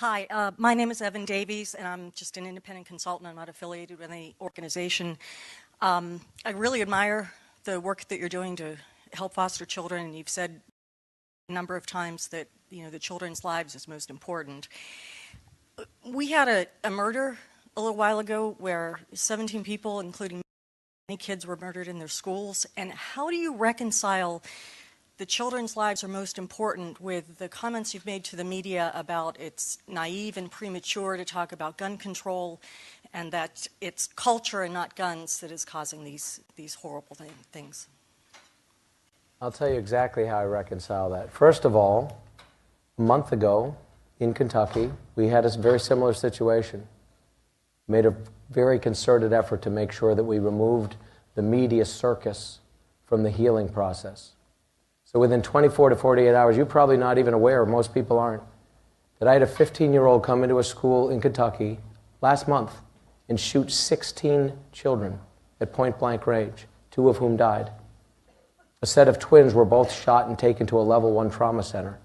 Hi, my name is Evan Davies, and I'm just an independent consultant. I'm not affiliated with any organization. I really admire the work that you're doing to help foster children, and you've said a number of times that the children's lives is most important. We had a murder a little while ago where 17 people, including many kids, were murdered in their schools. And how do you reconcile the children's lives are most important with the comments you've made to the media about it's naive and premature to talk about gun control, and that it's culture and not guns that is causing these horrible things? I'll tell you exactly how I reconcile that. First of all, a month ago in Kentucky, we had a very similar situation. We made a very concerted effort to make sure that we removed the media circus from the healing process. So within 24 to 48 hours, you're probably not even aware, most people aren't, that I had a 15-year-old come into a school in Kentucky last month and shoot 16 children at point-blank range, 2 of whom died. A set of twins were both shot and taken to a level 1 trauma center.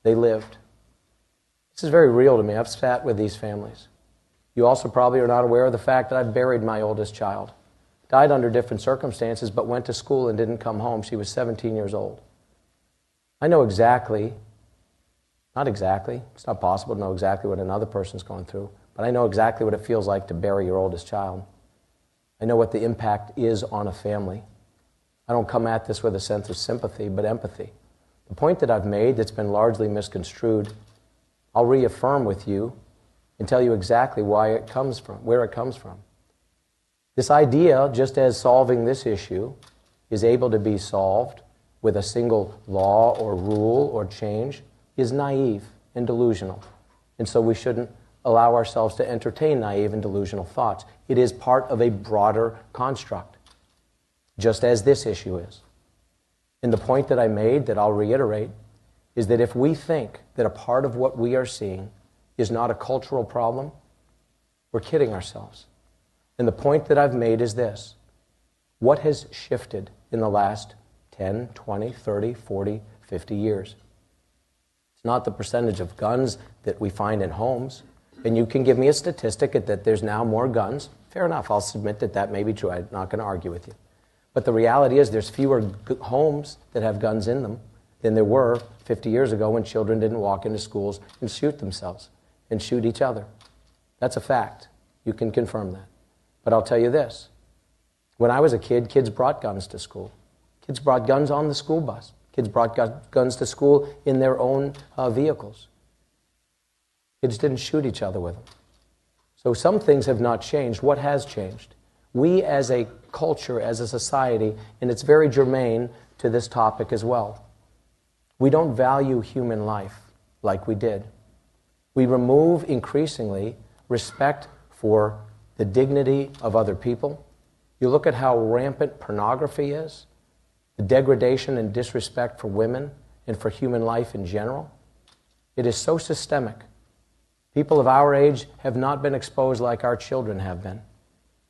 They lived. This is very real to me. I've sat with these families. You also probably are not aware of the fact that I've buried my oldest child. Died under different circumstances, but went to school and didn't come home. She was 17 years old. I know exactly, not exactly, it's not possible to know exactly what another person's going through, but I know exactly what it feels like to bury your oldest child. I know what the impact is on a family. I don't come at this with a sense of sympathy, but empathy. The point that I've made that's been largely misconstrued, I'll reaffirm with you and tell you exactly where it comes from. This idea, just as solving this issue is able to be solved with a single law or rule or change, is naive and delusional. And so we shouldn't allow ourselves to entertain naive and delusional thoughts. It is part of a broader construct, just as this issue is. And the point that I made, that I'll reiterate, is that if we think that a part of what we are seeing is not a cultural problem, we're kidding ourselves. And the point that I've made is this. What has shifted in the last 10, 20, 30, 40, 50 years? It's not the percentage of guns that we find in homes. And you can give me a statistic that there's now more guns. Fair enough, I'll submit that that may be true. I'm not going to argue with you. But the reality is there's fewer homes that have guns in them than there were 50 years ago when children didn't walk into schools and shoot themselves and shoot each other. That's a fact. You can confirm that. But I'll tell you this. When I was a kid, kids brought guns to school. Kids brought guns on the school bus. Kids brought guns to school in their own vehicles. Kids didn't shoot each other with them. So some things have not changed. What has changed? We as a culture, as a society, and it's very germane to this topic as well, we don't value human life like we did. We remove increasingly respect for the dignity of other people. You look at how rampant pornography is, the degradation and disrespect for women and for human life in general. It is so systemic. People of our age have not been exposed like our children have been.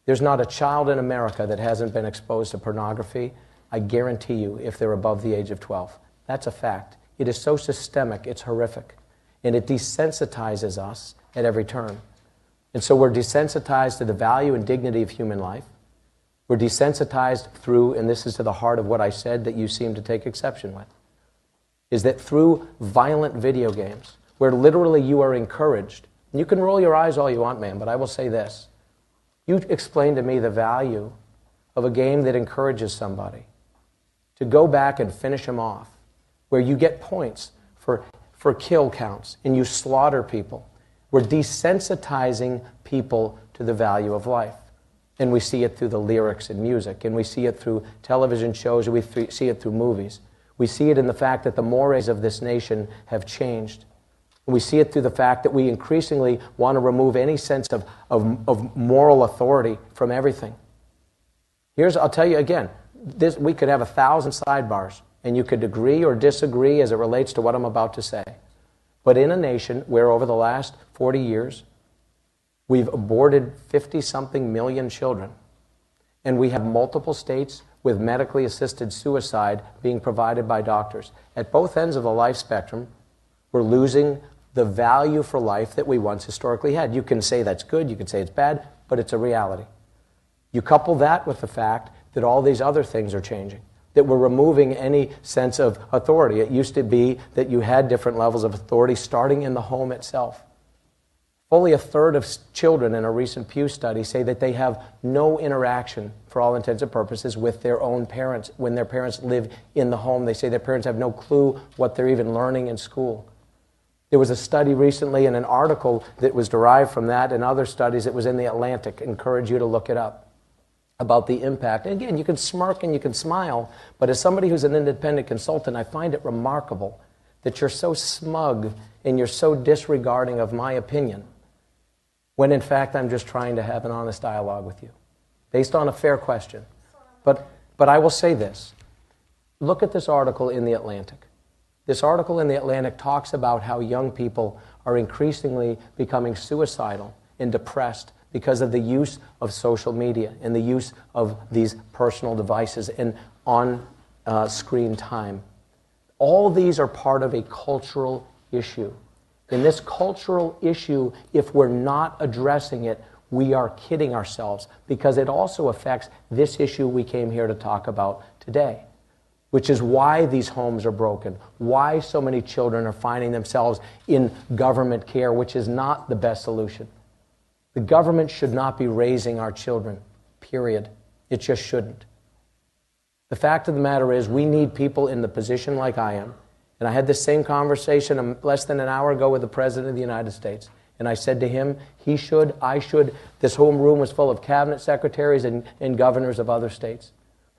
There's not a child in America that hasn't been exposed to pornography, I guarantee you, if they're above the age of 12. That's a fact. It is so systemic, it's horrific. And it desensitizes us at every turn. And so we're desensitized to the value and dignity of human life. We're desensitized through, and this is to the heart of what I said that you seem to take exception with, is that through violent video games, where literally you are encouraged, and you can roll your eyes all you want, man, but I will say this. You explain to me the value of a game that encourages somebody to go back and finish him off, where you get points for kill counts, and you slaughter people. We're desensitizing people to the value of life. And we see it through the lyrics in music, and we see it through television shows, and we see it through movies. We see it in the fact that the mores of this nation have changed. And we see it through the fact that we increasingly want to remove any sense of moral authority from everything. I'll tell you again, we could have 1,000 sidebars, and you could agree or disagree as it relates to what I'm about to say. But in a nation where over the last 40 years, we've aborted 50-something million children, and we have multiple states with medically assisted suicide being provided by doctors. At both ends of the life spectrum, we're losing the value for life that we once historically had. You can say that's good, you can say it's bad, but it's a reality. You couple that with the fact that all these other things are changing, that we're removing any sense of authority. It used to be that you had different levels of authority starting in the home itself. Fully a third of children in a recent Pew study say that they have no interaction, for all intents and purposes, with their own parents. When their parents live in the home, they say their parents have no clue what they're even learning in school. There was a study recently and an article that was derived from that and other studies that was in The Atlantic. I encourage you to look it up, about the impact. And again, you can smirk and you can smile, but as somebody who's an independent consultant, I find it remarkable that you're so smug and you're so disregarding of my opinion, when in fact I'm just trying to have an honest dialogue with you, based on a fair question. But I will say this. Look at this article in The Atlantic. This article in The Atlantic talks about how young people are increasingly becoming suicidal and depressed because of the use of social media and the use of these personal devices and on-screen time. All these are part of a cultural issue. In this cultural issue, if we're not addressing it, we are kidding ourselves, because it also affects this issue we came here to talk about today, which is why these homes are broken, why so many children are finding themselves in government care, which is not the best solution. The government should not be raising our children, period. It just shouldn't. The fact of the matter is, we need people in the position like I am. And I had this same conversation less than an hour ago with the President of the United States. And I said to him, he should, I should. This whole room was full of cabinet secretaries and governors of other states.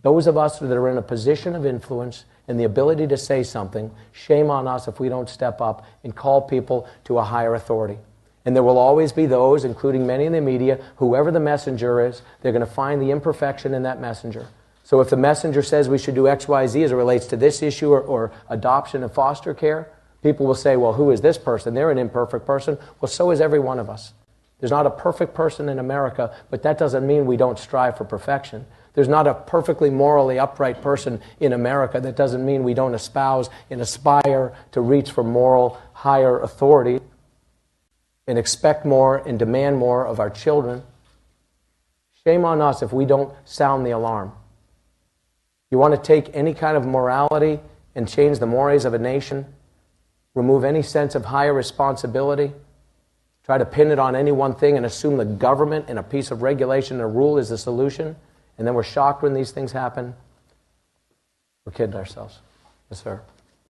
Those of us that are in a position of influence and the ability to say something, shame on us if we don't step up and call people to a higher authority. And there will always be those, including many in the media, whoever the messenger is, they're going to find the imperfection in that messenger. So if the messenger says we should do X, Y, Z as it relates to this issue or adoption and foster care, people will say, well, who is this person? They're an imperfect person. Well, so is every one of us. There's not a perfect person in America, but that doesn't mean we don't strive for perfection. There's not a perfectly morally upright person in America. That doesn't mean we don't espouse and aspire to reach for moral higher authority and expect more and demand more of our children. Shame on us if we don't sound the alarm. You want to take any kind of morality and change the mores of a nation, remove any sense of higher responsibility, try to pin it on any one thing and assume the government and a piece of regulation and a rule is the solution, and then we're shocked when these things happen. We're kidding ourselves. Yes, sir.